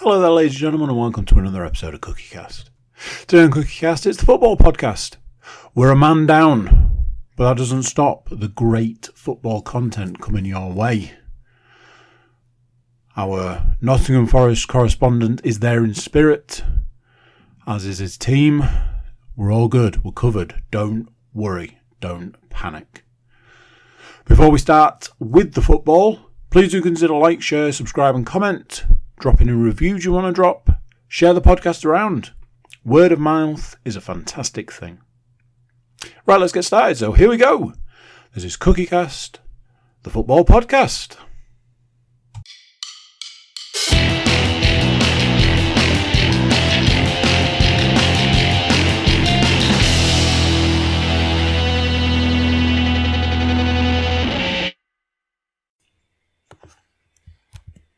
Hello there, ladies and gentlemen, and welcome to another episode of CookieCast. Today on CookieCast, it's the football podcast. We're a man down, but that doesn't stop the great football content coming your way. Our Nottingham Forest correspondent is there in spirit, as is his team. We're all good, we're covered. Don't worry, don't panic. Before we start with the football, please do consider like, share, subscribe and comment. Drop in reviews you want to drop. Share the podcast around. Word of mouth is a fantastic thing. Right, let's get started. So here we go. This is CookieCast, the football podcast.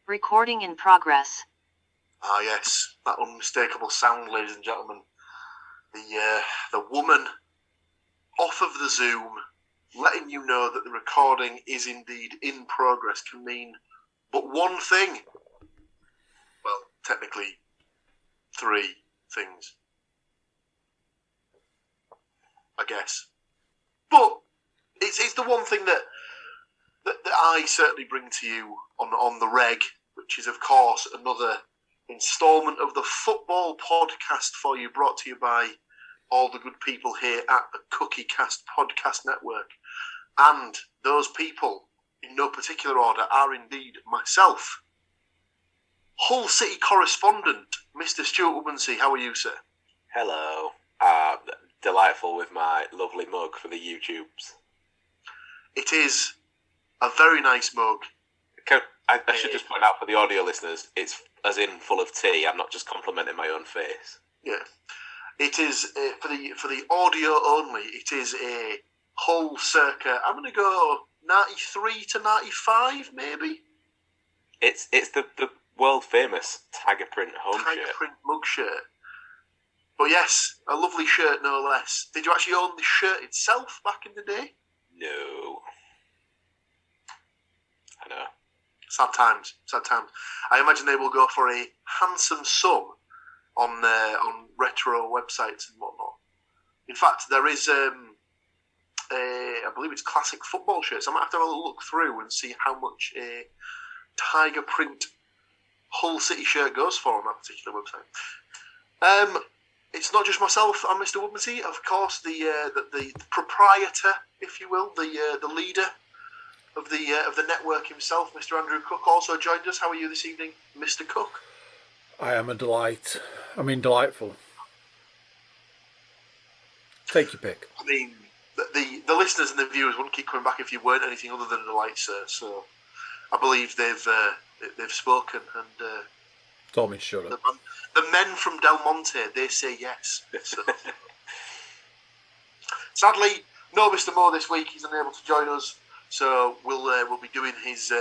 Recording in progress. Ah yes, that unmistakable sound, ladies and gentlemen. The woman off of the Zoom, letting you know that the recording is indeed in progress, can mean but one thing. Well, technically, three things, I guess. But it's the one thing that I certainly bring to you on the reg, which is, of course, another instalment of the football podcast for you, brought to you by all the good people here at the CookieCast Podcast Network. And those people, in no particular order, are indeed myself, Hull City correspondent, Mr. Stuart Woodmansey. How are you, sir? Hello. Delightful with my lovely mug for the YouTubes. It is a very nice mug. I should just point out for the audio listeners, it's as in full of tea. I'm not just complimenting my own face. Yeah, it is for the audio only. It is a Hull circa. I'm going to go 93 to 95, maybe. It's the world famous Tiger Print home shirt. Tiger Print mug shirt. But yes, a lovely shirt no less. Did you actually own the shirt itself back in the day? No. I know. Sad times. I imagine they will go for a handsome sum on retro websites and whatnot. In fact, there is, I believe it's classic football shirts. I might have to have a look through and see how much a Tiger Print Hull City shirt goes for on that particular website. It's not just myself and Mr. Woodmansey. Of course, the proprietor, if you will, the leader of the network himself, Mr. Andrew Cook, also joined us. How are you this evening, Mr. Cook? I am a delight. I mean, delightful. Take your pick. I mean, the listeners and the viewers wouldn't keep coming back if you weren't anything other than a delight, sir. So I believe they've spoken, and Told me shut up. The men from Del Monte, they say yes. So. Sadly, no Mr. Moore this week. He's unable to join us. So we'll be doing his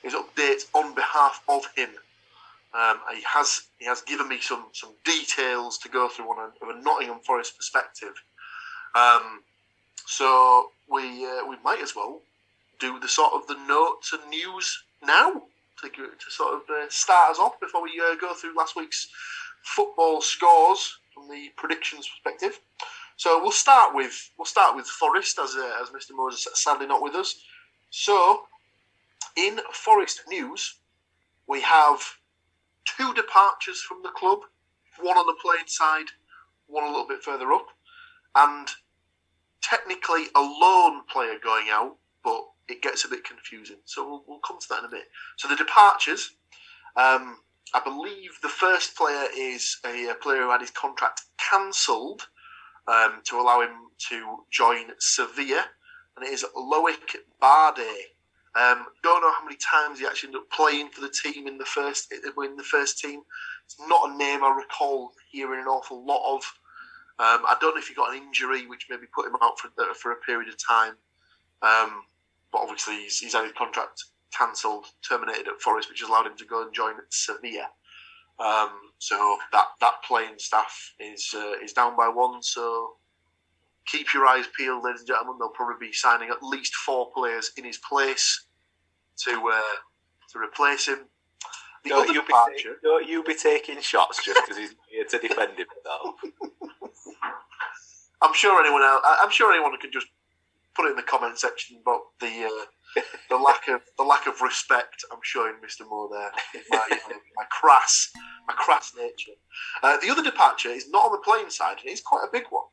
updates on behalf of him. He has given me some details to go through on a Nottingham Forest perspective. So we might as well do the sort of the notes and news now to sort of start us off before we go through last week's football scores from the predictions perspective. So we'll start with Forest, as Mr. Moore is sadly not with us. So, in Forest news, we have two departures from the club, one on the playing side, one a little bit further up, and technically a loan player going out, but it gets a bit confusing. So we'll come to that in a bit. So the departures, I believe the first player is a player who had his contract cancelled to allow him to join Sevilla, and it is Loic Bardet. Don't know how many times he actually ended up playing for the team in the first team. It's not a name I recall hearing an awful lot of. I don't know if he got an injury which maybe put him out for a period of time. But obviously he's had his contract cancelled, terminated at Forest, which has allowed him to go and join Sevilla. So that playing staff is down by one. So keep your eyes peeled, ladies and gentlemen. They'll probably be signing at least 4 players in his place to replace him. The other departure... Don't you be taking shots just because he's here to defend himself. I'm sure anyone can just put it in the comment section about the lack of respect I'm showing Mr. Moore there. My crass nature. The other departure is not on the playing side, and it's quite a big one.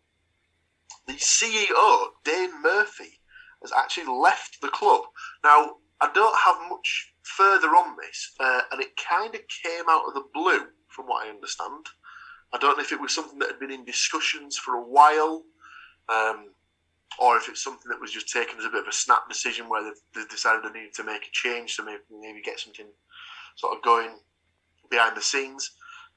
The CEO, Dane Murphy, has actually left the club. Now, I don't have much further on this, and it kind of came out of the blue, from what I understand. I don't know if it was something that had been in discussions for a while, or if it's something that was just taken as a bit of a snap decision where they decided they needed to make a change to maybe get something sort of going behind the scenes.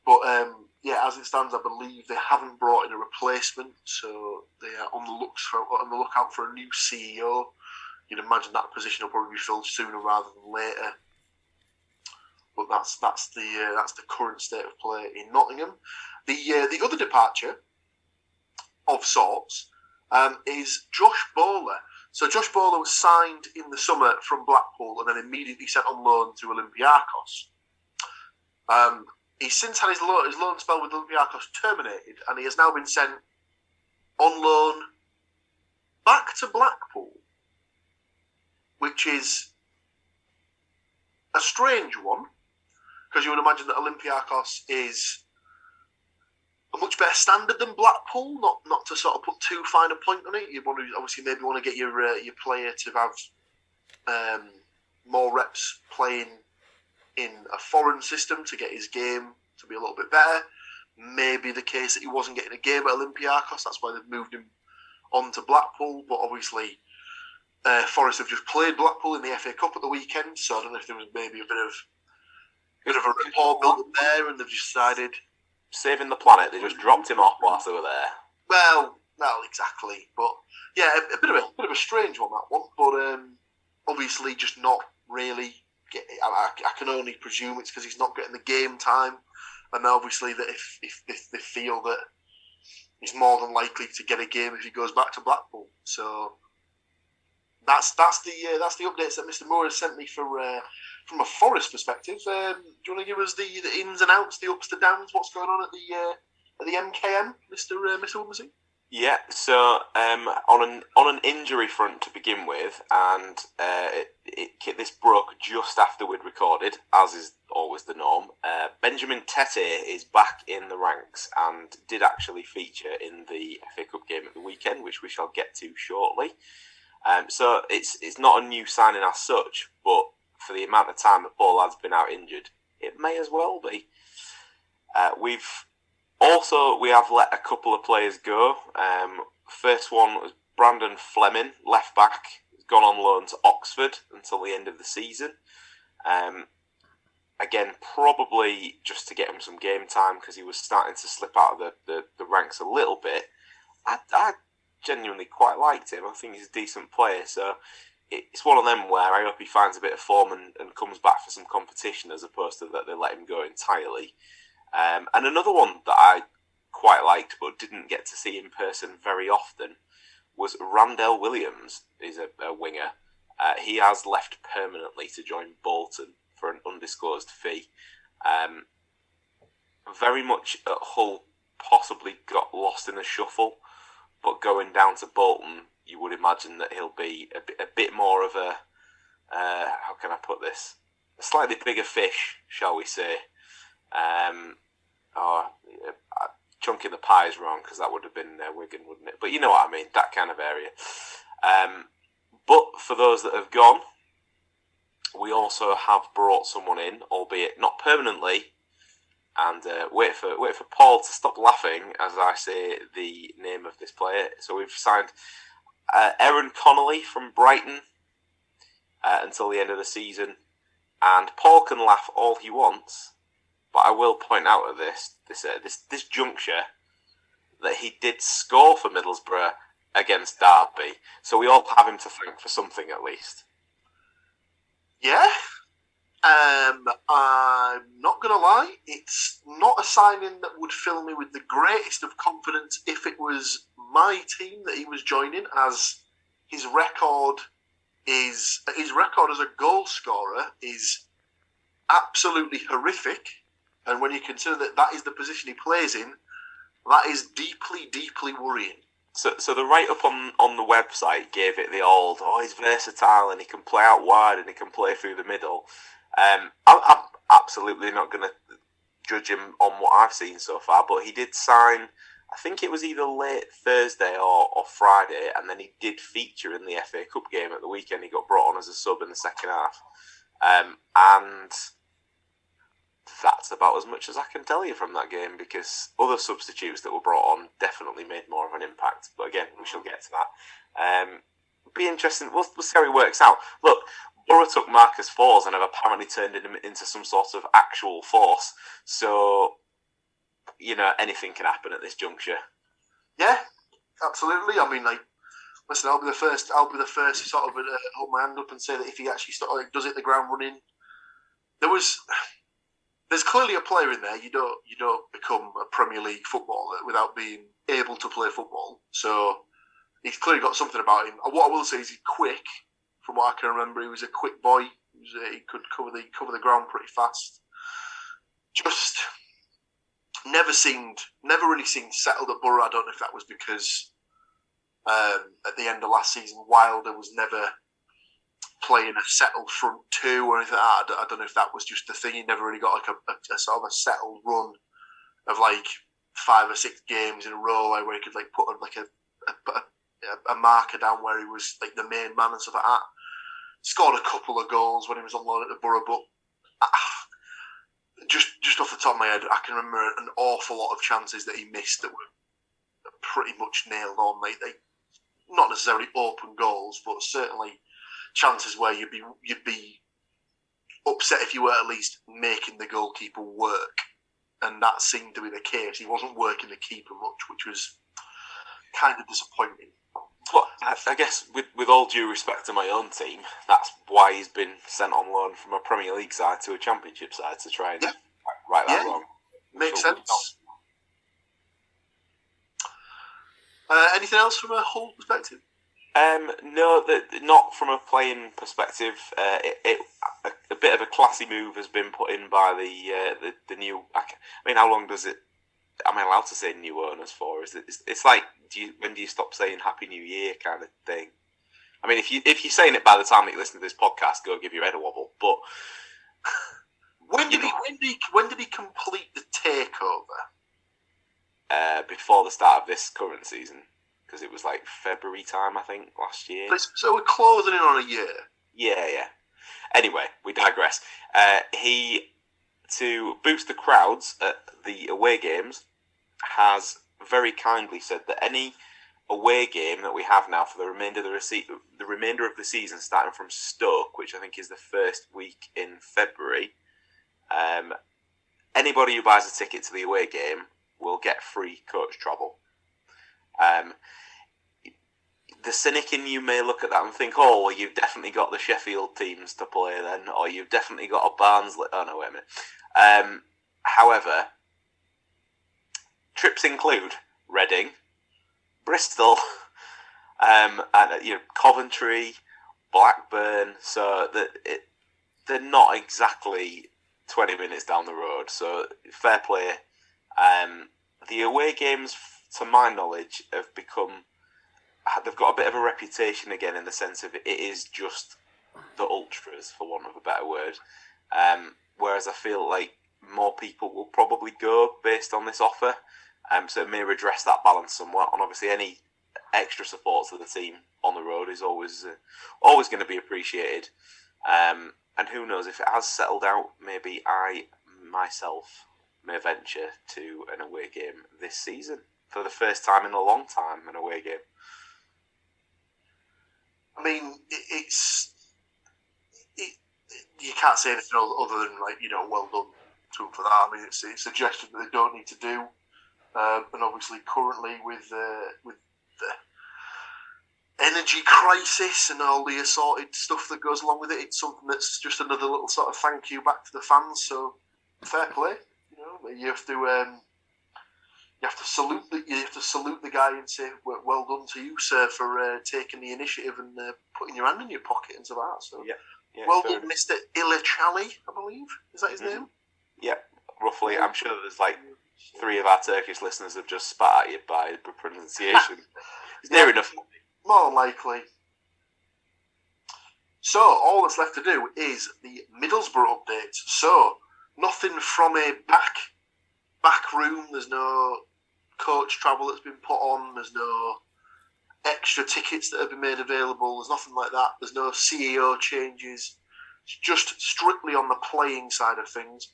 But as it stands, I believe they haven't brought in a replacement, so they are on the lookout for a new CEO. You'd imagine that position will probably be filled sooner rather than later. But that's the current state of play in Nottingham. The other departure of sorts is Josh Bowler. So Josh Bowler was signed in the summer from Blackpool and then immediately sent on loan to Olympiacos. He's since had his loan spell with Olympiacos terminated, and he has now been sent on loan back to Blackpool, which is a strange one, because you would imagine that Olympiacos is a much better standard than Blackpool. Not to sort of put too fine a point on it. You want to obviously maybe want to get your player to have more reps playing in a foreign system to get his game to be a little bit better. Maybe the case that he wasn't getting a game at Olympiacos, that's why they've moved him on to Blackpool. But obviously, Forest have just played Blackpool in the FA Cup at the weekend, so I don't know if there was maybe a bit of a rapport built up there, and they've just decided, saving the planet, they just dropped him off whilst they were there. Well, exactly, but yeah, a bit of a strange one, that one. But obviously, just not really. I can only presume it's because he's not getting the game time, and obviously that if they feel that he's more than likely to get a game if he goes back to Blackpool. So that's the updates that Mr. Moore has sent me from a Forest perspective. Do you want to give us the ins and outs, the ups, the downs, what's going on at the MKM, Mr. Woodmansey? Yeah, so on an injury front to begin with, and this broke just after we'd recorded, as is always the norm. Benjamin Tete is back in the ranks and did actually feature in the FA Cup game at the weekend, which we shall get to shortly. So it's not a new signing as such, but for the amount of time the poor lad's been out injured, it may as well be. We have let a couple of players go. First one was Brandon Fleming, left back. He's gone on loan to Oxford until the end of the season. Again, probably just to get him some game time because he was starting to slip out of the ranks a little bit. I genuinely quite liked him. I think he's a decent player. So it's one of them where I hope he finds a bit of form and comes back for some competition as opposed to that they let him go entirely. And another one that I quite liked but didn't get to see in person very often was Randell Williams. He's a winger. He has left permanently to join Bolton for an undisclosed fee. Very much at Hull, possibly got lost in the shuffle, but going down to Bolton, you would imagine that he'll be a bit more of a, how can I put this? A slightly bigger fish, shall we say. Chunking the pie is wrong because that would have been Wigan, wouldn't it? But you know what I mean, that kind of area. But for those that have gone, we also have brought someone in, albeit not permanently. And wait for Paul to stop laughing as I say the name of this player. So we've signed Aaron Connolly from Brighton until the end of the season. And Paul can laugh all he wants, but I will point out at this juncture that he did score for Middlesbrough against Derby. So we all have him to thank for something at least. Yeah. I'm not going to lie, it's not a signing that would fill me with the greatest of confidence if it was my team that he was joining, as his record as a goal scorer is absolutely horrific. And when you consider that is the position he plays in, that is deeply, deeply worrying. So the write-up on the website gave it the old, he's versatile and he can play out wide and he can play through the middle. I'm absolutely not going to judge him on what I've seen so far, but he did sign, I think it was either late Thursday or Friday, and then he did feature in the FA Cup game at the weekend. He got brought on as a sub in the second half. And that's about as much as I can tell you from that game, because other substitutes that were brought on definitely made more of an impact. But again, we shall get to that. Be interesting. We'll see how he works out. Look, Borough took Marcus Forss and have apparently turned him into some sort of actual force. So, anything can happen at this juncture. Yeah, absolutely. I mean, listen, I'll be the first to sort of hold my hand up and say that if he actually does hit the ground running, there's clearly a player in there. You don't become a Premier League footballer without being able to play football. So he's clearly got something about him. What I will say is he's quick. From what I can remember, he was a quick boy. He could cover the ground pretty fast. Just never really seemed settled at Borough. I don't know if that was because at the end of last season, Wilder was never playing a settled front two or anything like that. I don't know if that was just the thing. He never really got a sort of a settled run of 5 or 6 games in a row where he could put a marker down where he was the main man and stuff like that. Scored a couple of goals when he was on loan at the Borough, but just off the top of my head, I can remember an awful lot of chances that he missed that were pretty much nailed on. They not necessarily open goals, but certainly chances where you'd be upset if you were at least making the goalkeeper work, and that seemed to be the case. He wasn't working the keeper much, which was kind of disappointing. But I guess with all due respect to my own team, that's why he's been sent on loan from a Premier League side to a Championship side to try and right that wrong. Makes sense. Anything else from a Hull perspective? No, not from a playing perspective. A bit of a classy move has been put in by the new. I mean, how long does it? Am I allowed to say new owners for? It's like, when do you stop saying Happy New Year kind of thing? I mean, if you're saying it by the time that you listen to this podcast, go give your head a wobble. But when did he complete the takeover? Before the start of this current season, because it was February time, I think, last year. So we're closing in on a year. Yeah. Anyway, we digress. To boost the crowds at the away games, has very kindly said that any away game that we have now for the remainder of the season, starting from Stoke, which I think is the first week in February, anybody who buys a ticket to the away game will get free coach travel. The cynic in you may look at that and think, well, you've definitely got the Sheffield teams to play then, or you've definitely got a Barnsley. Oh, no, wait a minute. However, trips include Reading, Bristol, and Coventry, Blackburn, so they're not exactly 20 minutes down the road, so fair play. The away games, to my knowledge, they've got a bit of a reputation again, in the sense of it is just the ultras, for want of a better word. Whereas I feel like more people will probably go based on this offer. So it may redress that balance somewhat. And obviously any extra support to the team on the road is always going to be appreciated. And who knows, if it has settled out, maybe I myself may venture to an away game this season. For the first time in a long time, an away game. I mean, you can't say anything other than well done to them for that. I mean, it's a suggestion that they don't need to do, and obviously currently with the energy crisis and all the assorted stuff that goes along with it, it's something that's just another little sort of thank you back to the fans. So fair play. You have to salute the guy and say, well done to you, sir, for taking the initiative and putting your hand in your pocket and stuff like that. So Yeah, well done, Mr. Ilachali, I believe. Is that his name? Yeah, roughly. I'm sure there's like 3 of our Turkish listeners have just spat at you by the pronunciation. It's near enough. More than likely. So, all that's left to do is the Middlesbrough update. So, nothing from a back room. There's no coach travel that's been put on. There's no extra tickets that have been made available. There's nothing like that. There's no CEO changes. It's just strictly on the playing side of things.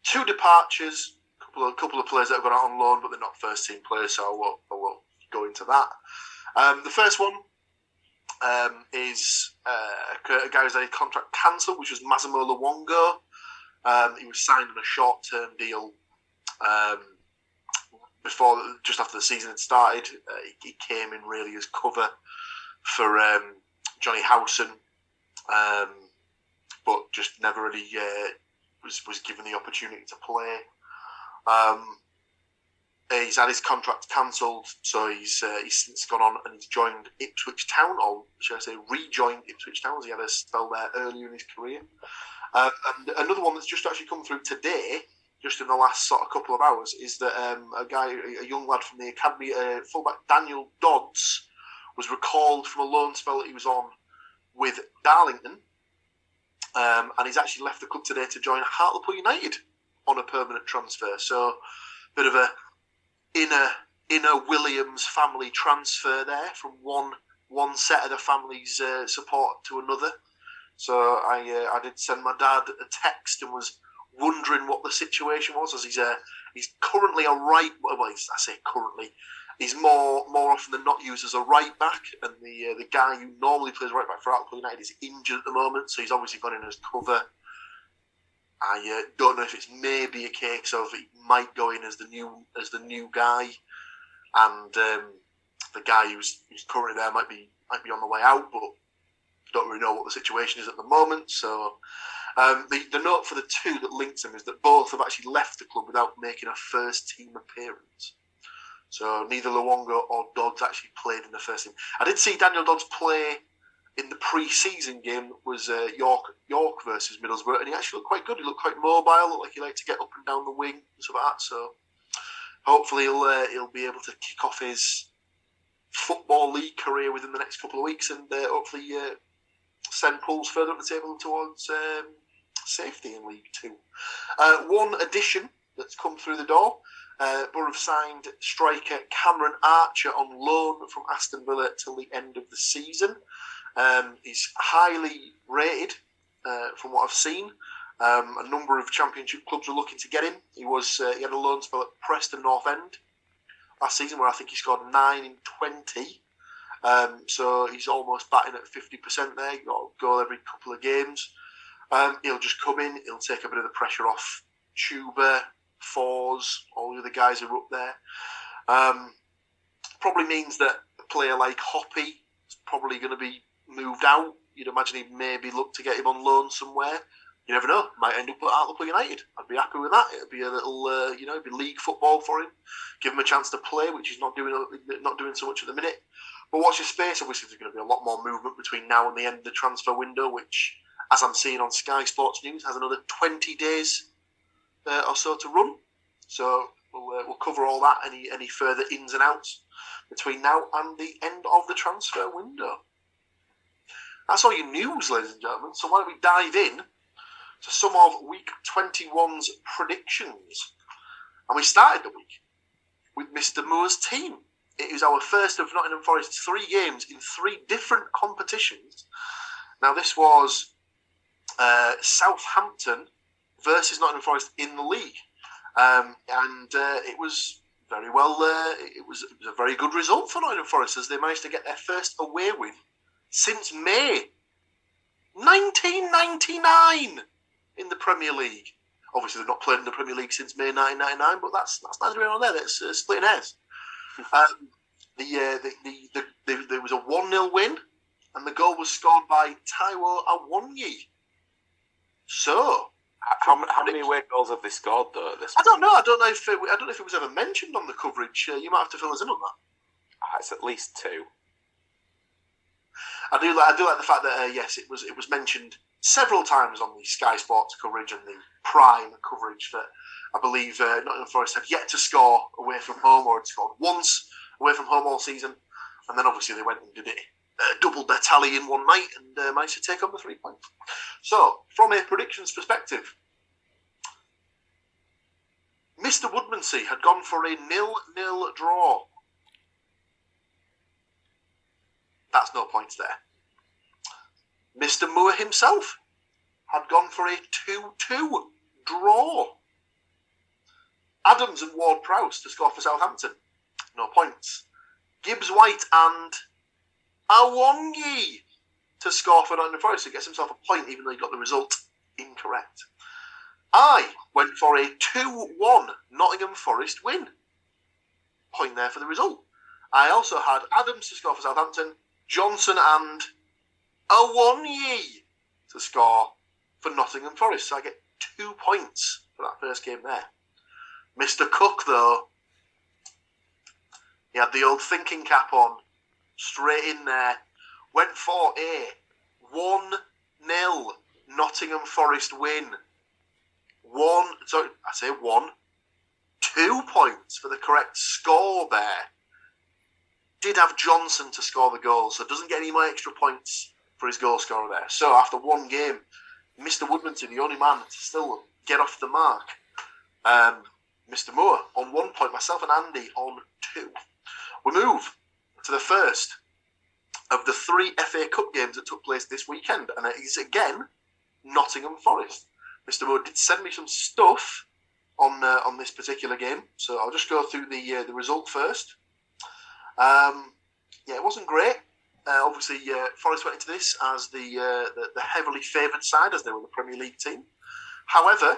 2 departures. A couple of players that have gone out on loan, but they're not first team players, so I won't go into that. The first one is a guy who's had his contract cancelled, which was Massimo Luongo. He was signed on a short-term deal just after the season had started. He came in really as cover for Johnny Howson, but just never really was given the opportunity to play. He's had his contract cancelled, so he's since gone on and he's joined Ipswich Town, or should I say rejoined Ipswich Town, as he had a spell there earlier in his career. And another one that's just actually come through today, just in the last sort of couple of hours, is that a young lad from the academy, fullback Daniel Dodds, was recalled from a loan spell that he was on with Darlington, and he's actually left the club today to join Hartlepool United on a permanent transfer. So, bit of a inner Williams family transfer there from one set of the family's support to another. So I did send my dad a text and was wondering what the situation was, as he's currently a right. Well, I say currently, he's more often than not used as a right back, and the guy who normally plays right back for Hartlepool United is injured at the moment, so he's obviously gone in as cover. I don't know if it's maybe a case of he might go in as the new guy, and the guy who's currently there might be on the way out, but don't really know what the situation is at the moment. So the note for the 2 that links them is that both have actually left the club without making a first team appearance. So neither Luongo or Dodds actually played in the first team. I did see Daniel Dodds play in the pre-season game that was York versus Middlesbrough, and he actually looked quite good. He looked quite mobile, looked like he liked to get up and down the wing and stuff like that. So hopefully he'll be able to kick off his football league career within the next couple of weeks, and hopefully send Pools further up the table towards safety in League 2. One addition that's come through the door. Borough have signed striker Cameron Archer on loan from Aston Villa till the end of the season. He's highly rated from what I've seen. A number of Championship clubs are looking to get him. He had a loan spell at Preston North End last season, where I think he scored 9 in 20. So he's almost batting at 50% there. He's got a goal every couple of games. He'll just come in. He'll take a bit of the pressure off Tuber, Fours, all the other guys who are up there. Probably means that a player like Hoppy is probably going to be moved out. You'd imagine he'd maybe look to get him on loan somewhere. You never know. Might end up at Hartlepool United. I'd be happy with that. It'd be a little, it'd be league football for him. Give him a chance to play, which he's not doing so much at the minute. But watch your space. Obviously, there's going to be a lot more movement between now and the end of the transfer window, which, as I'm seeing on Sky Sports News, has another 20 days or so to run. So we'll cover all that, any further ins and outs between now and the end of the transfer window. That's all your news, ladies and gentlemen. So why don't we dive in to some of Week 21's predictions? And we started the week with Mr. Moore's team. It is our first of Nottingham Forest's 3 games in 3 different competitions. Now, this was Southampton versus Nottingham Forest in the league. It was very well. It was a very good result for Nottingham Forest, as they managed to get their first away win since May 1999 in the Premier League. Obviously, they've not played in the Premier League since May 1999, but that's neither here nor there. That's splitting hairs. There was a 1-0 win, and the goal was scored by Taiwo Awonyi. So, how many away goals have they scored though? I don't know. I don't know if it was ever mentioned on the coverage. You might have to fill us in on that. It's at least 2. I do like the fact that yes, it was mentioned several times on the Sky Sports coverage and the Prime coverage that I believe Nottingham Forest had yet to score away from home, or had scored once away from home all season, and then obviously they went and did it, doubled their tally in one night and managed to take on the 3 points. So, from a predictions perspective, Mr. Woodmansey had gone for a 0-0 draw. That's no points there. Mr. Moore himself had gone for a 2-2 draw. Adams and Ward-Prowse to score for Southampton. No points. Gibbs-White and Awongi to score for Nottingham Forest. He gets himself a point even though he got the result incorrect. I went for a 2-1 Nottingham Forest win. Point there for the result. I also had Adams to score for Southampton, Johnson and Awonyi to score for Nottingham Forest. So I get 2 points for that first game there. Mr. Cook, though, he had the old thinking cap on, straight in there, went for a 1-0 Nottingham Forest win. 2 points for the correct score there. Did have Johnson to score the goal, so doesn't get any more extra points for his goal scorer there. So after one game, Mr. Woodmansey, the only man to still get off the mark. Mr. Moore on 1 point, myself and Andy on 2. We move to the first of the 3 FA Cup games that took place this weekend, and it is again Nottingham Forest. Mr. Moore did send me some stuff on this particular game, so I'll just go through the result first. It wasn't great. Obviously, Forest went into this as the heavily favoured side, as they were the Premier League team. However,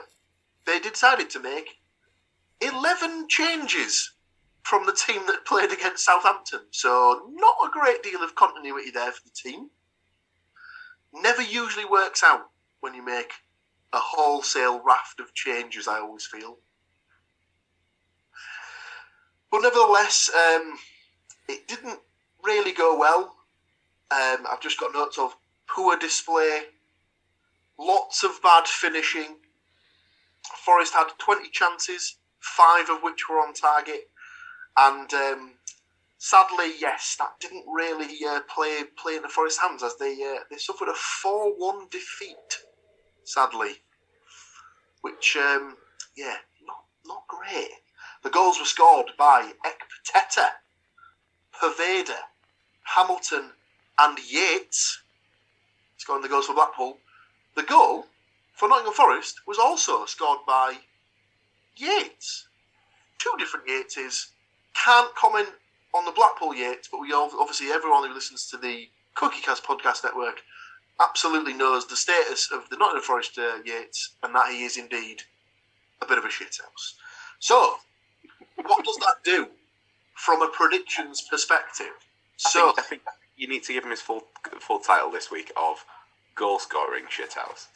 they decided to make 11 changes from the team that played against Southampton. So not a great deal of continuity there for the team. Never usually works out when you make a wholesale raft of changes, I always feel. But nevertheless, it didn't really go well. I've just got notes of poor display, lots of bad finishing. Forest had 20 chances, 5 of which were on target. And sadly, yes, that didn't really play in the Forest hands as they suffered a 4-1 defeat, sadly. Which, not great. The goals were scored by Ekpiteta, Pervada, Hamilton and Yates, scoring the goals for Blackpool. The goal for Nottingham Forest was also scored by Yates. 2 different Yateses. Can't comment on the Blackpool Yates, but we obviously, everyone who listens to the CookieCast podcast network absolutely knows the status of the Nottingham Forest Yates, and that he is indeed a bit of a shithouse. So, what does that do from a predictions perspective? I think you need to give him his full title this week of goal scoring shithouse.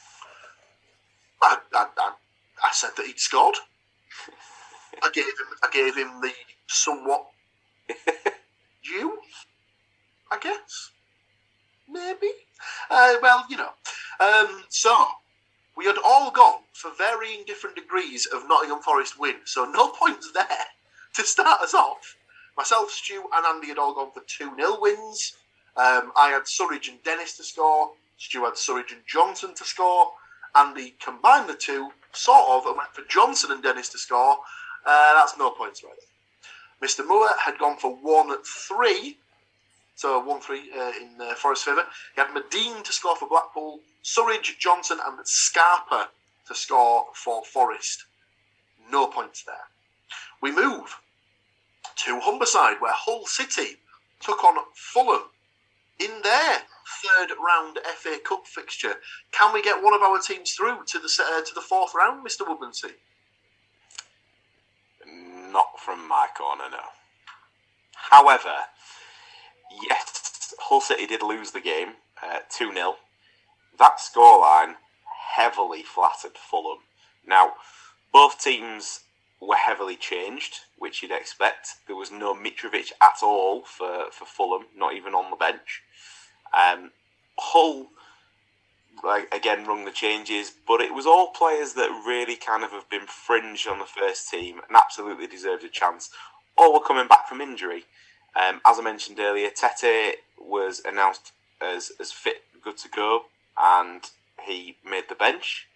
I said that he'd scored. I gave him the somewhat due, I guess. Maybe. So we had all gone for varying different degrees of Nottingham Forest win. So no points there to start us off. Myself, Stu, and Andy had all gone for 2-0 wins. I had Surridge and Dennis to score. Stu had Surridge and Johnson to score. Andy combined the two, sort of, and went for Johnson and Dennis to score. That's no points right there. Mr. Moore had gone for 1-3. So 1-3 in Forest's favour. He had Medine to score for Blackpool, Surridge, Johnson and Scarpa to score for Forest. No points there. We move to Humberside, where Hull City took on Fulham in their third round FA Cup fixture. Can we get one of our teams through to the fourth round, Mr. Woodmansey? Not from my corner, no. However, yes, Hull City did lose the game 2-0. That scoreline heavily flattered Fulham. Now, both teams were heavily changed, which you'd expect. There was no Mitrovic at all for Fulham, not even on the bench. Hull, again, rung the changes, but it was all players that really kind of have been fringe on the first team and absolutely deserved a chance. All were coming back from injury. As I mentioned earlier, Tete was announced as fit, good to go, and he made the bench.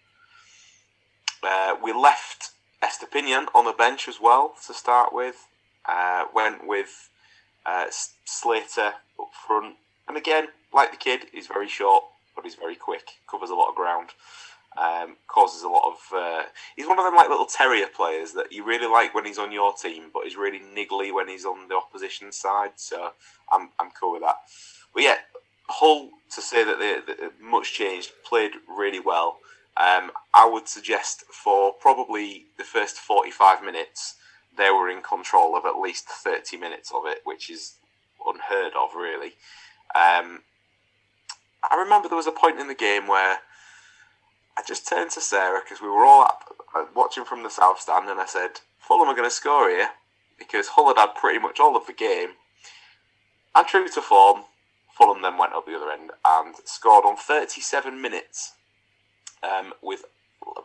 We left Estepinian on the bench as well to start with. Went with Slater up front. And again, like the kid, he's very short, but he's very quick. Covers a lot of ground. Causes a lot of... he's one of them like little terrier players that you really like when he's on your team, but he's really niggly when he's on the opposition side. So I'm cool with that. But yeah, Hull, to say that they much changed, played really well. I would suggest for probably the first 45 minutes, they were in control of at least 30 minutes of it, which is unheard of, really. I remember there was a point in the game where I just turned to Sarah, because we were all watching from the south stand, and I said, Fulham are going to score here, because Hull had pretty much all of the game. And true to form, Fulham then went up the other end and scored on 37 minutes with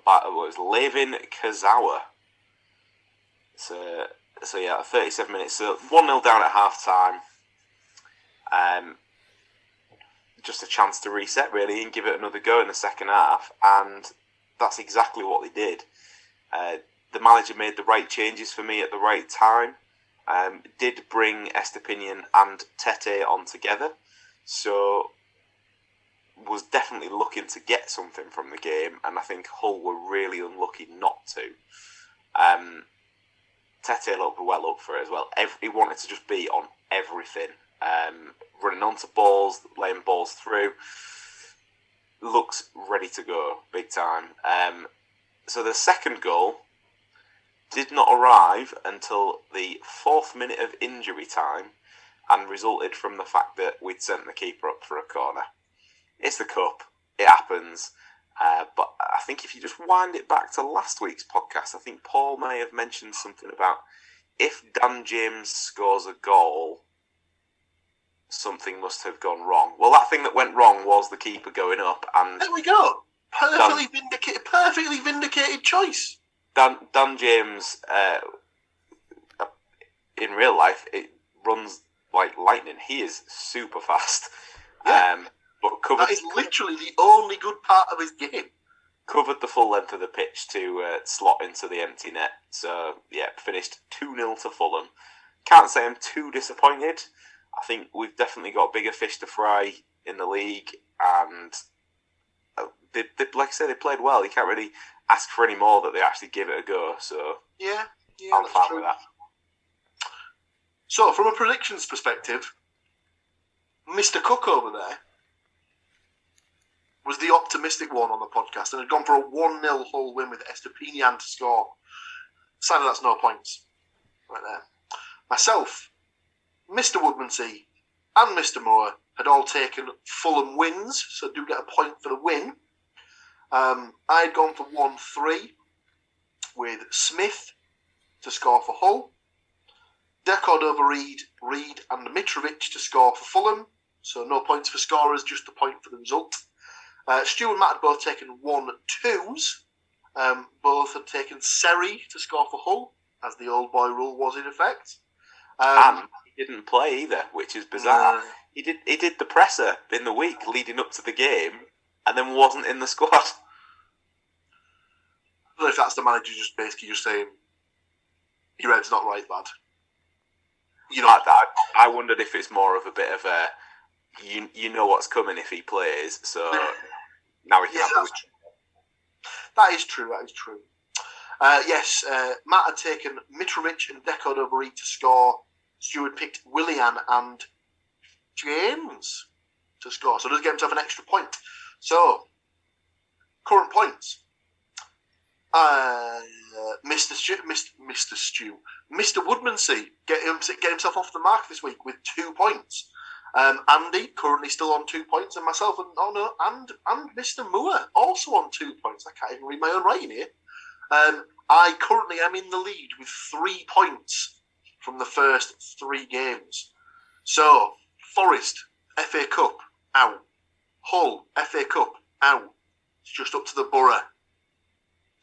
Levin Kazawa. So yeah, 37 minutes. So 1-0 down at half time. Just a chance to reset, really, and give it another go in the second half. And that's exactly what they did. The manager made the right changes for me at the right time. Did bring Estepinian and Tete on together. So was definitely looking to get something from the game, and I think Hull were really unlucky not to. Tete looked well up for it as well. He wanted to just be on everything. Running onto balls, laying balls through. Looks ready to go, big time. So the second goal did not arrive until the 4th minute of injury time, and resulted from the fact that we'd sent the keeper up for a corner. It's the cup. It happens. But I think if you just wind it back to last week's podcast, I think Paul may have mentioned something about if Dan James scores a goal, something must have gone wrong. Well, that thing that went wrong was the keeper going up. And there we go. Perfectly vindicated choice. Dan James, in real life, it runs like lightning. He is super fast. Yeah. But that is literally the only good part of his game. Covered the full length of the pitch to slot into the empty net. So, yeah, finished 2-0 to Fulham. Can't say I'm too disappointed. I think we've definitely got bigger fish to fry in the league. And, they, like I said, they played well. You can't really ask for any more that they actually give it a go. So, yeah, I'm fine with that. So, from a predictions perspective, Mr. Cook over there was the optimistic one on the podcast and had gone for a 1-0 Hull win with Estepinian to score. Sadly, that's no points right there. Myself, Mr. Woodmansey and Mr. Moore had all taken Fulham wins, so do get a point for the win. I had gone for 1-3 with Smith to score for Hull. Decord over Reed and Mitrovic to score for Fulham. So no points for scorers, just a point for the result. Stuart and Matt had both taken 1-2s. Both had taken Seri to score for Hull, as the old boy rule was in effect. And he didn't play either, which is bizarre. He did the presser in the week leading up to the game, and then wasn't in the squad. I don't know if that's the manager just basically just saying, your head's not right, lad. You know, I wondered if it's more of a bit of a, you know what's coming if he plays, so now he can have it. That is true. Yes, Matt had taken Mitrovic and Decord over Reed to score. Stuart picked Willian and James to score, so does get himself an extra point. So, current points. Mr. Woodmansey get himself off the mark this week with 2 points. Andy currently still on 2 points, and myself and Mr. Moore also on 2 points. I can't even read my own writing here. I currently am in the lead with 3 points from the first 3 games. So, Forest, FA Cup, out. Hull, FA Cup, out. It's just up to the Borough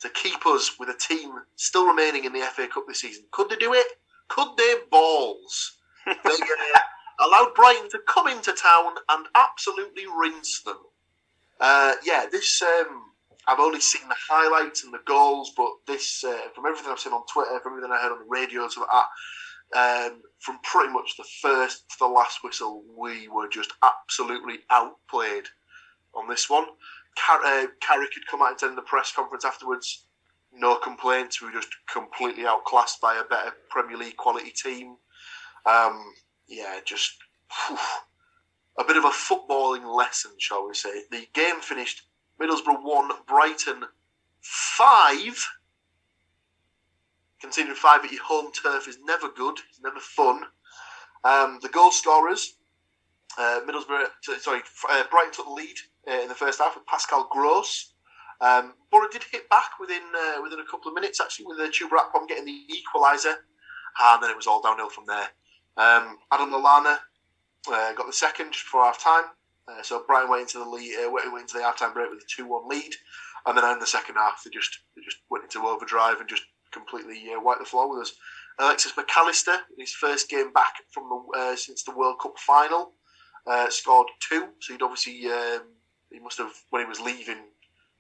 to keep us with a team still remaining in the FA Cup this season. Could they do it? Could they balls? They allowed Brighton to come into town and absolutely rinse them. This I've only seen the highlights and the goals, but this, from everything I've seen on Twitter, from everything I heard on the radio, so from pretty much the first to the last whistle, we were just absolutely outplayed on this one. Carrick had come out and said in the press conference afterwards, no complaints, we were just completely outclassed by a better Premier League quality team. Just a bit of a footballing lesson, shall we say. The game finished Middlesbrough 1, Brighton 5. Conceding 5 at your home turf is never good. It's never fun. The goal scorers, Brighton took the lead in the first half with Pascal Gross. Borough did hit back within a couple of minutes, actually, with Stuart getting the equaliser. And then it was all downhill from there. Adam Lallana got the second just before half-time. So Brighton went into the lead, went into the half-time break with a 2-1 lead. And then in the second half, they just went into overdrive and just completely wiped the floor with us. Alexis McAllister, in his first game back from since the World Cup final, scored 2. So he'd obviously, he must have, when he was leaving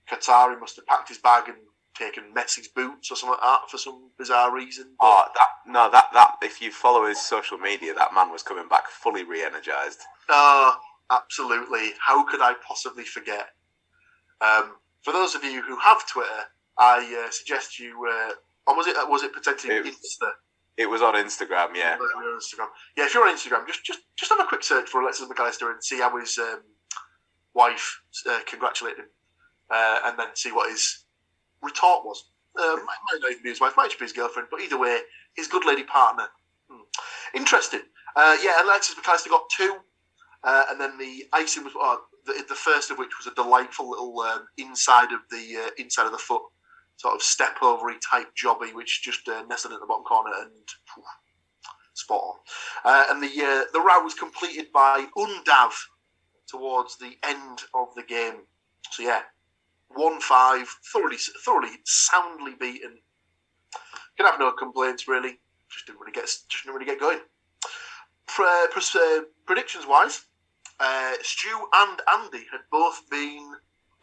Qatar, he must have packed his bag and taken Messi's boots or something like that for some bizarre reason. That if you follow his social media, that man was coming back fully re-energised. Absolutely. How could I possibly forget? For those of you who have Twitter, I suggest you. Or was it potentially Insta? It was on Instagram, yeah. Instagram. Yeah, if you're on Instagram, just have a quick search for Alexis McAllister and see how his wife congratulated him, and then see what his retort was. Might not even be his wife, might just be his girlfriend, but either way, his good lady partner. Interesting. Alexis McAllister got 2, and then the icing was the first of which was a delightful little inside of the foot sort of step overy type jobby, which just nestled in the bottom corner and spot on. And the row was completed by Undav towards the end of the game. So 1-5, thoroughly soundly beaten. Can have no complaints really. Just didn't really get going. Predictions wise, Stu and Andy had both been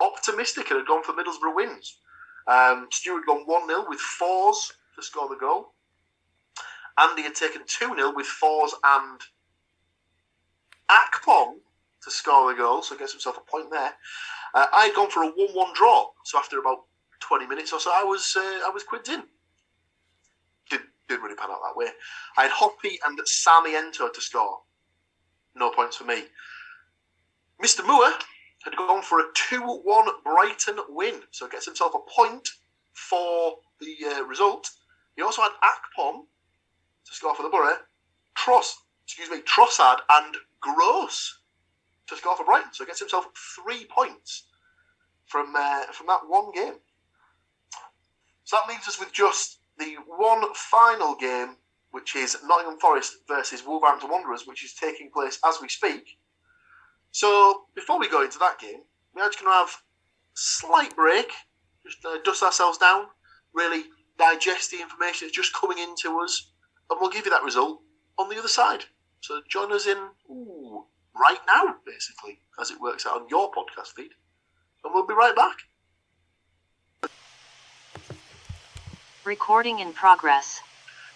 optimistic and had gone for Middlesbrough wins. Stuart had gone 1-0 with Fours to score the goal. Andy had taken 2-0 with Fours and Akpom to score the goal, so gets himself a point there. I had gone for a 1-1 draw, so after about 20 minutes or so, I was quids in. Didn't really pan out that way. I had Hoppy and Sarmiento to score. No points for me. Mr. Moore had gone for a 2-1 Brighton win, so gets himself a point for the result. He also had Akpom to score for the Borough, Trossard and Gross to score for Brighton, so gets himself 3 points from that one game. So that leaves us with just the one final game, which is Nottingham Forest versus Wolverhampton Wanderers, which is taking place as we speak. So before we go into that game, we're just going to have a slight break, just dust ourselves down, really digest the information that's just coming into us, and we'll give you that result on the other side. So join us in right now, basically, as it works out on your podcast feed, and we'll be right back. Recording in progress.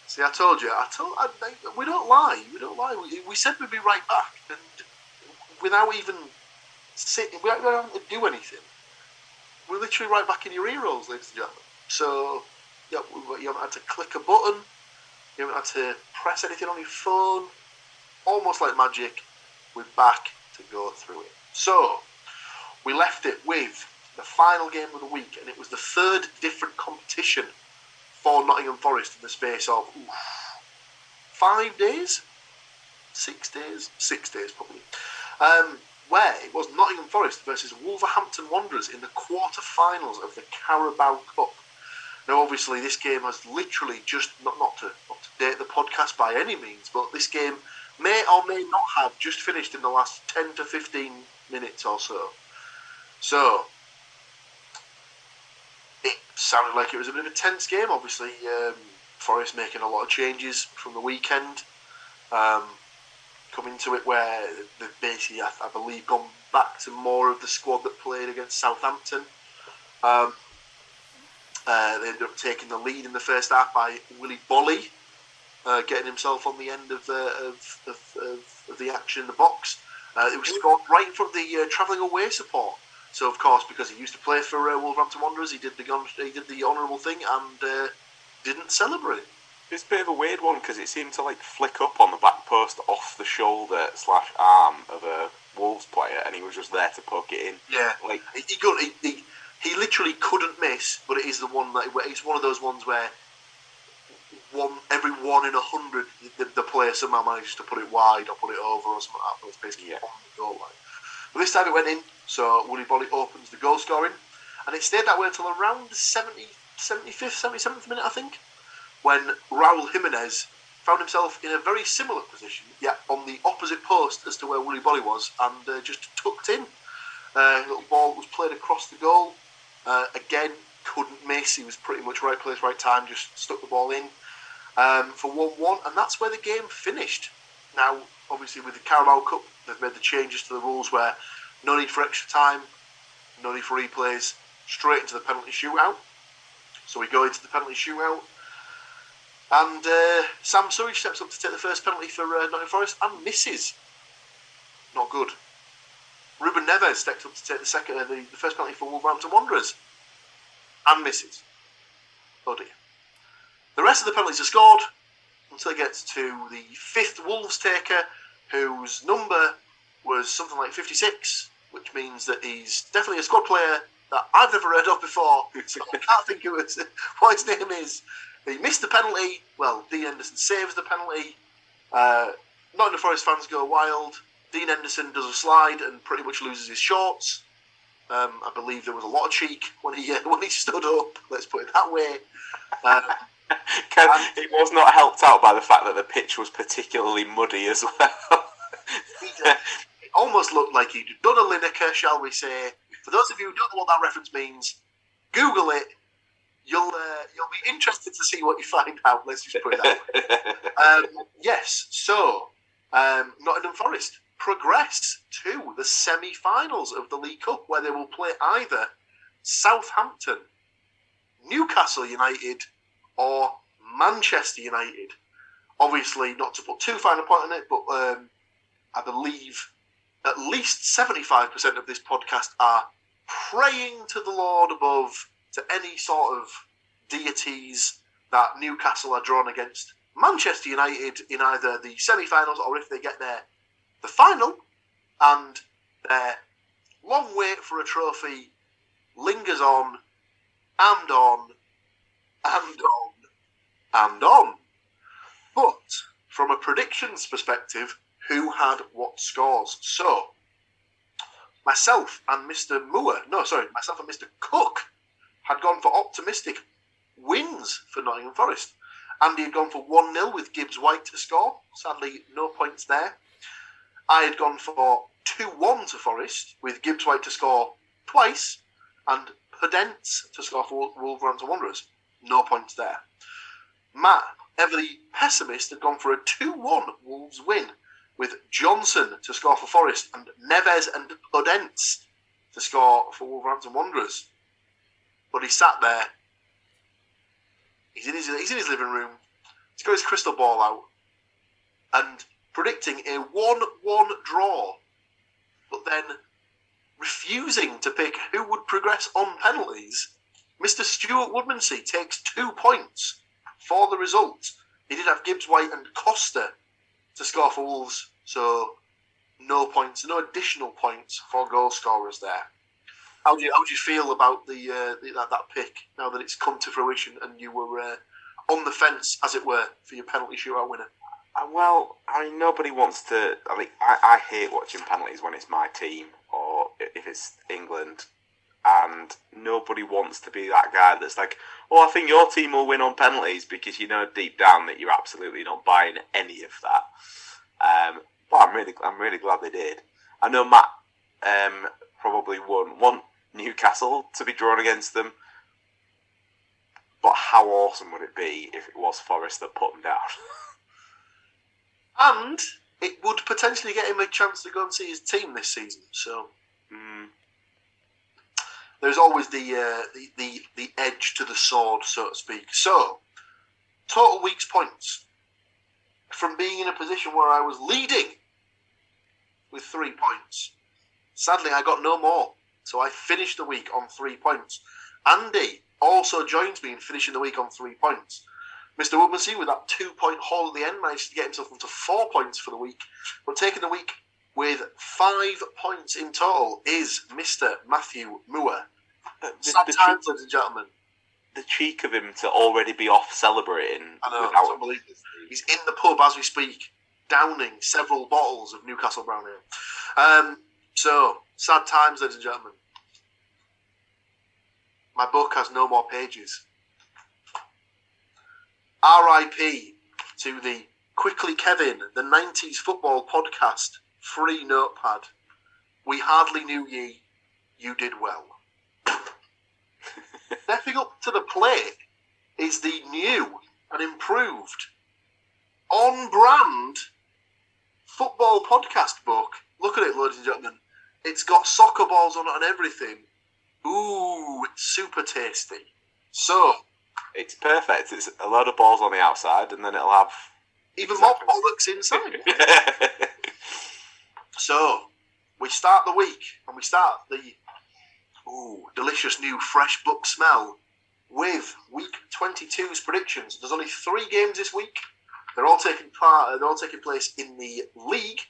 See, I told you. We don't lie. We said we'd be right back, and without even sitting, without having to do anything, we're literally right back in your ear rolls, ladies and gentlemen. So, you haven't had to click a button, you haven't had to press anything on your phone. Almost like magic, we're back to go through it. So, we left it with the final game of the week, and it was the third different competition for Nottingham Forest in the space of 5 days? 6 days? 6 days, probably. Where it was Nottingham Forest versus Wolverhampton Wanderers in the quarter-finals of the Carabao Cup. Now, obviously, this game has literally just, not to date the podcast by any means, but this game may or may not have just finished in the last 10 to 15 minutes or so. So, it sounded like it was a bit of a tense game. Obviously, Forest making a lot of changes from the weekend. Come into it where they've basically, I believe, gone back to more of the squad that played against Southampton. They ended up taking the lead in the first half by Willy Bolly, getting himself on the end of the action in the box. It was scored right in front of the travelling away support. So, of course, because he used to play for Wolverhampton Wanderers, he did the honourable thing and didn't celebrate. It's a bit of a weird one because it seemed to flick up on the back post off the shoulder / arm of a Wolves player, and he was just there to poke it in. Yeah, he literally couldn't miss, but it is the one that it's one of those ones where every 1 in 100 the player somehow manages to put it wide or put it over or something like that. It's basically on the goal line. But this time it went in, so Willy Bolly opens the goal scoring, and it stayed that way until around the 75th, 77th minute, I think, when Raul Jimenez found himself in a very similar position, yet on the opposite post as to where Willy Bolly was, and just tucked in. A little ball was played across the goal. Again, couldn't miss. He was pretty much right place, right time, just stuck the ball in for 1-1, and that's where the game finished. Now, obviously, with the Carabao Cup, they've made the changes to the rules where no need for extra time, no need for replays, straight into the penalty shootout. So we go into the penalty shootout, and Sam Surridge steps up to take the first penalty for Nottingham Forest and misses. Not good. Ruben Neves steps up to take the first penalty for Wolverhampton Wanderers and misses. Oh dear. The rest of the penalties are scored until it gets to the fifth Wolves taker, whose number was something like 56, which means that he's definitely a squad player that I've never heard of before. So I can't think what his name is. He missed the penalty. Well, Dean Henderson saves the penalty. Nottingham Forest fans go wild. Dean Henderson does a slide and pretty much loses his shorts. I believe there was a lot of cheek when he stood up. Let's put it that way. It was not helped out by the fact that the pitch was particularly muddy as well. It almost looked like he'd done a Lineker, shall we say. For those of you who don't know what that reference means, Google it. You'll be interested to see what you find out. Let's just put it that way. Yes. So Nottingham Forest progress to the semi-finals of the League Cup, where they will play either Southampton, Newcastle United, or Manchester United. Obviously, not to put too fine a point on it, but I believe at least 75% of this podcast are praying to the Lord above, to any sort of deities, that Newcastle are drawn against Manchester United in either the semi-finals or if they get there, the final, and their long wait for a trophy lingers on and on and on and on. But from a predictions perspective, who had what scores? So, myself and Mr. Cook had gone for optimistic wins for Nottingham Forest. Andy had gone for 1-0 with Gibbs White to score. Sadly, no points there. I had gone for 2-1 to Forest with Gibbs White to score twice and Podence to score for Wolverhampton Wanderers. No points there. Matt, ever the pessimist, had gone for a 2-1 Wolves win with Johnson to score for Forest and Neves and Podence to score for Wolverhampton Wanderers. But he sat there. He's in his living room. He's got his crystal ball out and predicting a 1-1 draw, but then refusing to pick who would progress on penalties. Mr. Stuart Woodmansey takes 2 points for the result. He did have Gibbs White and Costa to score for Wolves, so no points, no additional points for goal scorers there. How do you feel about that pick now that it's come to fruition and you were on the fence, as it were, for your penalty shootout winner? Well, I mean, nobody wants to. I hate watching penalties when it's my team or if it's England, and nobody wants to be that guy that's like, "Oh, I think your team will win on penalties," because you know deep down that you're absolutely not buying any of that. But I'm really glad they did. I know Matt probably won't want Newcastle to be drawn against them, but how awesome would it be if it was Forest that put them down? And it would potentially get him a chance to go and see his team this season. So there's always the edge to the sword, so to speak. So total week's points from being in a position where I was leading with 3 points. Sadly, I got no more, so I finished the week on 3 points. Andy also joins me in finishing the week on 3 points. Mr. Woodmansey, with that 2-point haul at the end, managed to get himself up to 4 points for the week. But taking the week with 5 points in total is Mr. Matthew Moore. Sad times, ladies and gentlemen. The cheek of him to already be off celebrating. I know, without it's unbelievable. He's in the pub as we speak, downing several bottles of Newcastle Brown Ale. So, sad times, ladies and gentlemen. My book has no more pages. R.I.P. to the Quickly Kevin, the 90s football podcast, free notepad. We hardly knew ye, you did well. Stepping up to the plate is the new and improved, on-brand football podcast book. Look at it, ladies and gentlemen. It's got soccer balls on it and everything. Ooh, it's super tasty. So, it's perfect. It's a load of balls on the outside, and then it'll have even more bollocks inside. So, we start the week, and we start the delicious new fresh book smell with week 22's predictions. There's only 3 games this week. They're all taking place in the league,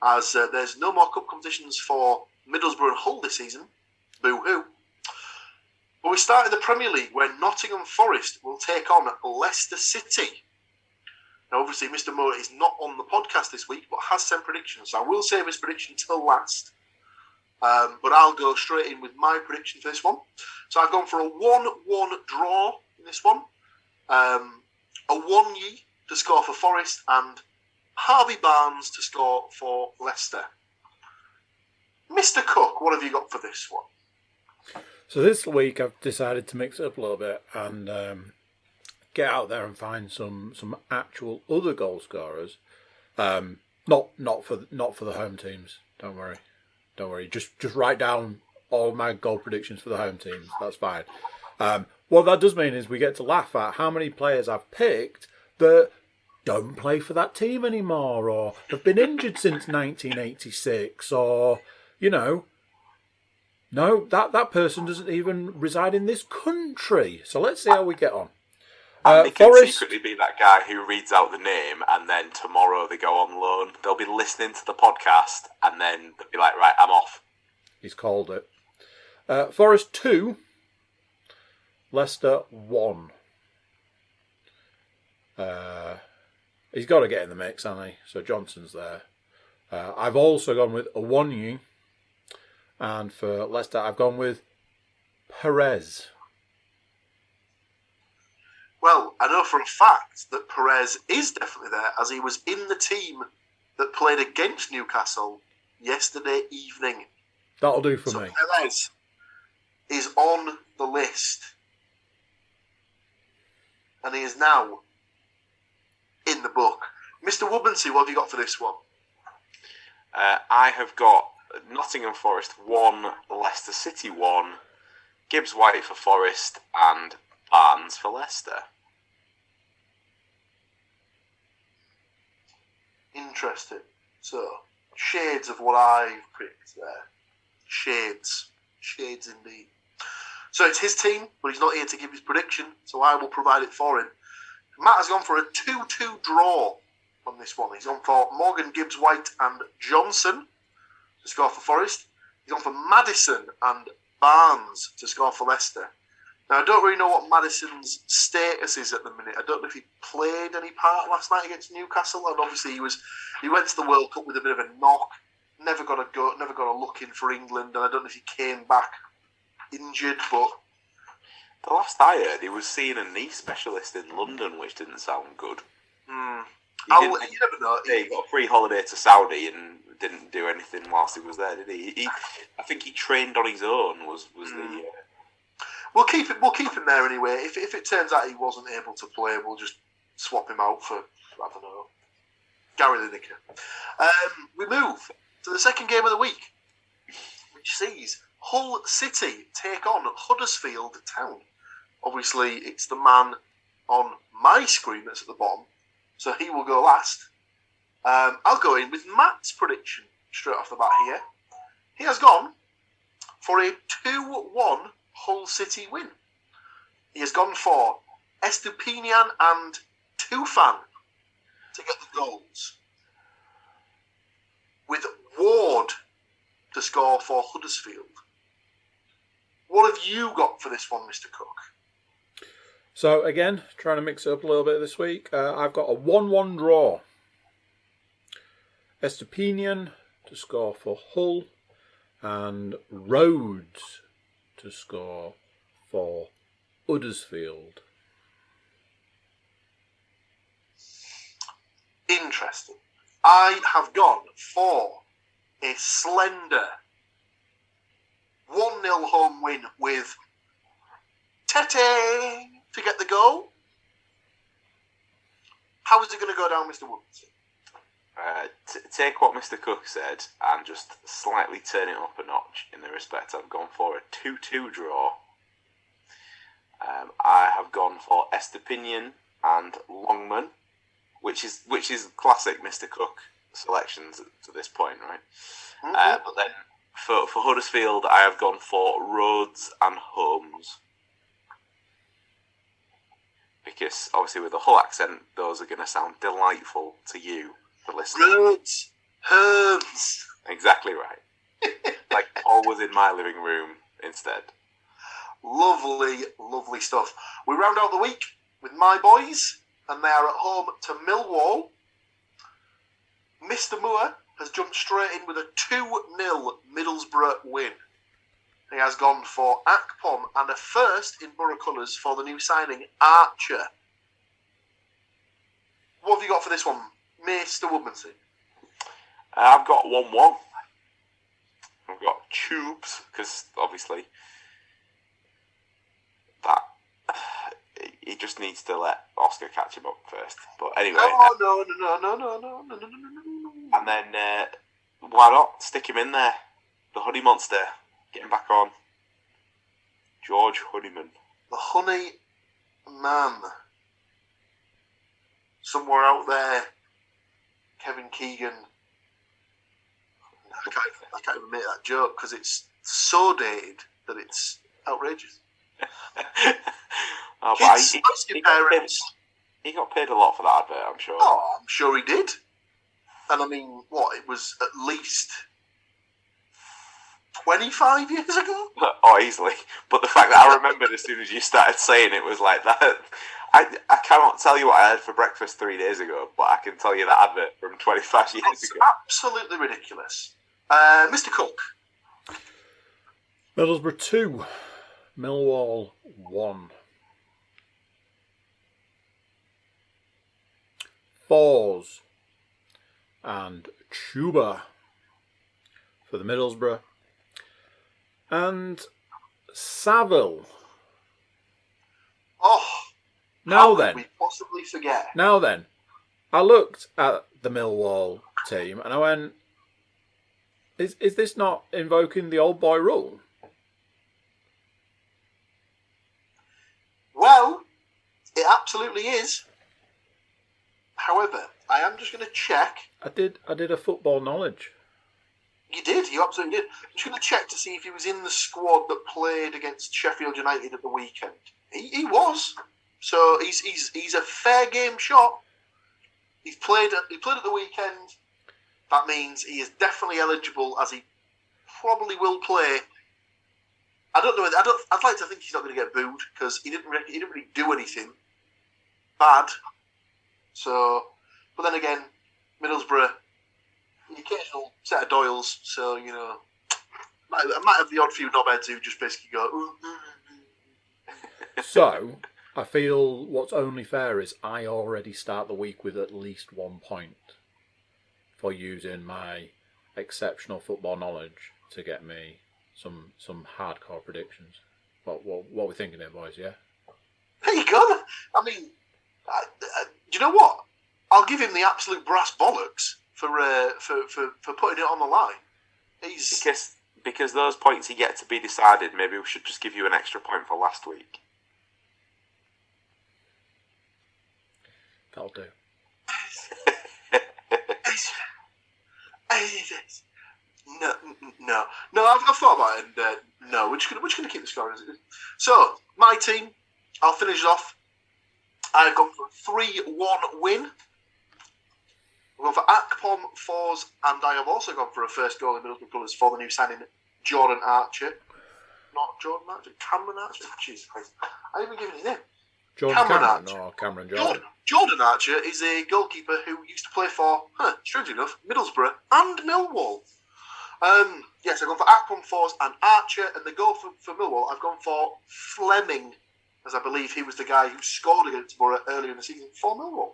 as there's no more cup competitions for Middlesbrough and Hull this season. Boo-hoo. But we start in the Premier League, where Nottingham Forest will take on Leicester City. Now, obviously, Mr. Moore is not on the podcast this week, but has sent predictions. So I will save his prediction till last. But I'll go straight in with my prediction for this one. So I've gone for a 1-1 draw in this one. A 1-ye to score for Forest, and Harvey Barnes to score for Leicester. Mr. Cook, what have you got for this one? So this week I've decided to mix it up a little bit and get out there and find some actual other goal scorers. Not for the home teams. Don't worry. Just write down all my goal predictions for the home teams. That's fine. What that does mean is we get to laugh at how many players I've picked that don't play for that team anymore, or have been injured since 1986, or no, that person doesn't even reside in this country. So let's see how we get on. And they can Forest secretly be that guy who reads out the name, and then tomorrow they go on loan. They'll be listening to the podcast, and then they'll be like, right, I'm off. He's called it. Forest 2, Leicester 1. He's got to get in the mix, hasn't he? So Johnson's there. I've also gone with a 1-ye. And for Leicester, I've gone with Perez. Well, I know for a fact that Perez is definitely there, as he was in the team that played against Newcastle yesterday evening. That'll do for me. Perez is on the list. And he is now in the book. Mr. Woodmansey, what have you got for this one? I have got Nottingham Forest 1, Leicester City 1, Gibbs White for Forest, and Barnes for Leicester. Interesting. So, shades of what I've picked there. Shades indeed. So it's his team, but he's not here to give his prediction, so I will provide it for him. Matt has gone for a 2-2 draw on this one. He's gone for Morgan, Gibbs White and Johnson to score for Forest. He's gone for Maddison and Barnes to score for Leicester. Now, I don't really know what Maddison's status is at the minute. I don't know if he played any part last night against Newcastle, and obviously he went to the World Cup with a bit of a knock. Never got a look in for England, and I don't know if he came back injured, but The last I heard, he was seeing a knee specialist in London, which didn't sound good. You never know. He got a free holiday to Saudi and didn't do anything whilst he was there, did he? I think he trained on his own. Was the. We'll keep him there anyway. If it turns out he wasn't able to play, we'll just swap him out for, I don't know, Gary Lineker. We move to the second game of the week, which sees Hull City take on Huddersfield Town. Obviously, it's the man on my screen that's at the bottom, so he will go last. I'll go in with Matt's prediction straight off the bat here. He has gone for a 2-1 Hull City win. He has gone for Estupinian and Tufan to get the goals, with Ward to score for Huddersfield. What have you got for this one, Mr. Cook? So again, trying to mix it up a little bit this week. I've got a 1-1 draw. Estupinian to score for Hull and Rhodes to score for Huddersfield. Interesting. I have gone for a slender 1-0 home win with Tete to get the goal. How is it going to go down, Mr. Woodmansey? Take what Mr. Cook said and just slightly turn it up a notch in the respect I've gone for a 2-2 draw. I have gone for Estupinian and Longman, which is classic Mr. Cook selections to this point, right? Mm-hmm. But then for Huddersfield, I have gone for Rhodes and Holmes. Because obviously with the Hull accent, those are going to sound delightful to you, the listener. Rhodes, Holmes. Exactly right. Like Paul was in my living room instead. Lovely, lovely stuff. We round out the week with my boys, and they are at home to Millwall. Mr. Moore has jumped straight in with a 2-0 Middlesbrough win. He has gone for Akpom and a first in Borough colours for the new signing, Archer. What have you got for this one, Mr. Woodmansey? I've got 1-1. I've got Tubes, because obviously that he just needs to let Oscar catch him up first. But anyway. No. And then, why not stick him in there? The Honey Monster. Get him back on. George Honeyman. The Honey Man. Somewhere out there, Kevin Keegan. I can't even make that joke because it's so dated that it's outrageous. He got paid a lot for that advert, I'm sure. Oh, I'm sure he did. And I mean, it was at least 25 years ago? Oh, easily. But the fact that I remembered as soon as you started saying it was like that. I cannot tell you what I had for breakfast 3 days ago, but I can tell you that advert from 25 years ago. Absolutely ridiculous. Mr. Cook. Middlesbrough 2, Millwall 1. Fours and Chuba for the Middlesbrough. And Saville. Oh, now how then, could we possibly forget? Now then, I looked at the Millwall team and I went, is this not invoking the old boy rule? Well, it absolutely is. However, I am just going to check. I did a football knowledge. You did, you absolutely did. I'm just going to check to see if he was in the squad that played against Sheffield United at the weekend. He was. So he's a fair game shot. He played at the weekend. That means he is definitely eligible, as he probably will play. I don't know. I'd like to think he's not going to get booed because he didn't really do anything bad. So, but then again, Middlesbrough, the occasional set of Doyles. So I might have the odd few knobheads who just basically go. So, I feel what's only fair is I already start the week with at least 1 point for using my exceptional football knowledge to get me some hardcore predictions. What we're thinking here, boys? Yeah. There you go. I mean, do you know what? I'll give him the absolute brass bollocks for putting it on the line. Because those points he get to be decided. Maybe we should just give you an extra point for last week. That'll do. No. I've thought about it, and no, we're just gonna keep the score. So my team, I'll finish it off. I've gone for a 3-1 win. I've gone for Akpom Fours, and I have also gone for a first goal in Middlesbrough colours for the new signing, Jordan Archer. Not Jordan Archer, Cameron Archer. Jesus Christ, I haven't even given his name. Cameron Archer. No, Cameron Jordan. Jordan Archer is a goalkeeper who used to play for, strangely enough, Middlesbrough and Millwall. Yes, I've gone for Akpom Fours and Archer, and the goal for Millwall, I've gone for Fleming, as I believe he was the guy who scored against Borough earlier in the season for Millwall.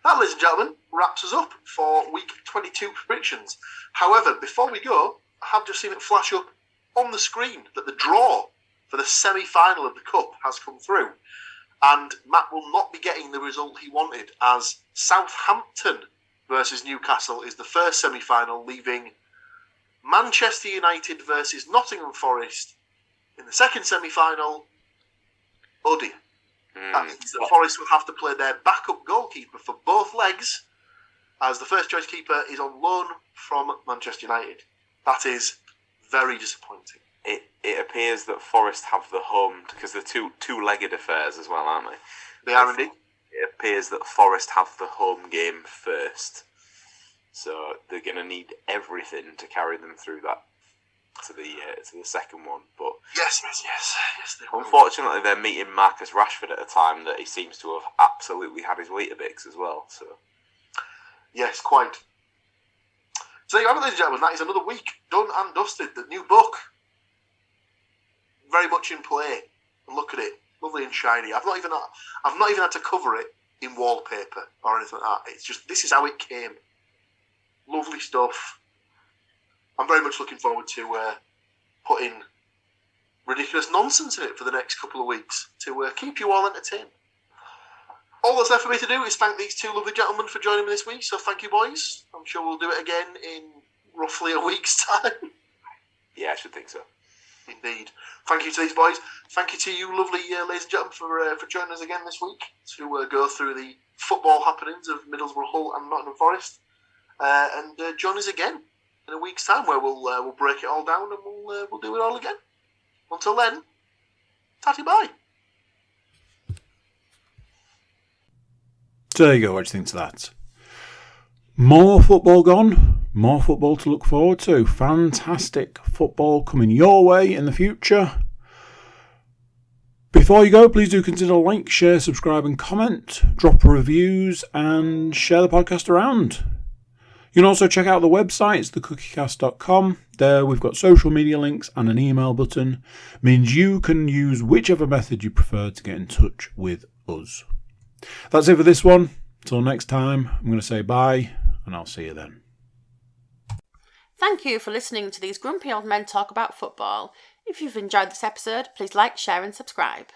That, ladies and gentlemen, wraps us up for week 22 predictions. However, before we go, I have just seen it flash up on the screen that the draw for the semi-final of the Cup has come through. And Matt will not be getting the result he wanted, as Southampton versus Newcastle is the first semi-final, leaving Manchester United versus Nottingham Forest in the second semi-final. Oh dear. That means that Forest will have to play their backup goalkeeper for both legs, as the first choice keeper is on loan from Manchester United. That is very disappointing. It appears that Forest have the home, because they're two-legged affairs as well, aren't they? They are indeed. It appears that Forest have the home game first, so they're going to need everything to carry them through that to the second one. But yes, they will. Unfortunately, they're meeting Marcus Rashford at a time that he seems to have absolutely had his Weetabix as well. So yes, quite. So there you have it, ladies and gentlemen. That is another week done and dusted. The new book, very much in play. And look at it, lovely and shiny. I've not even had to cover it in wallpaper or anything like that. It's just, this is how it came. Lovely stuff. I'm very much looking forward to putting ridiculous nonsense in it for the next couple of weeks to keep you all entertained. All that's left for me to do is thank these two lovely gentlemen for joining me this week. So thank you, boys. I'm sure we'll do it again in roughly a week's time. Yeah, I should think so. Indeed. Thank you to these boys. Thank you to you, lovely ladies and gentlemen, for joining us again this week to go through the football happenings of Middlesbrough, Hull and Nottingham Forest. And join us again in a week's time, where we'll break it all down and we'll do it all again. Until then, tatty bye. So there you go, what do you think to that? More football gone, more football to look forward to. Fantastic football coming your way in the future. Before you go, please do consider like, share, subscribe and comment. Drop reviews and share the podcast around. You can also check out the website, it's thecookiecast.com. There we've got social media links and an email button. Means you can use whichever method you prefer to get in touch with us. That's it for this one. Until next time, I'm going to say bye, and I'll see you then. Thank you for listening to these grumpy old men talk about football. If you've enjoyed this episode, please like, share and subscribe.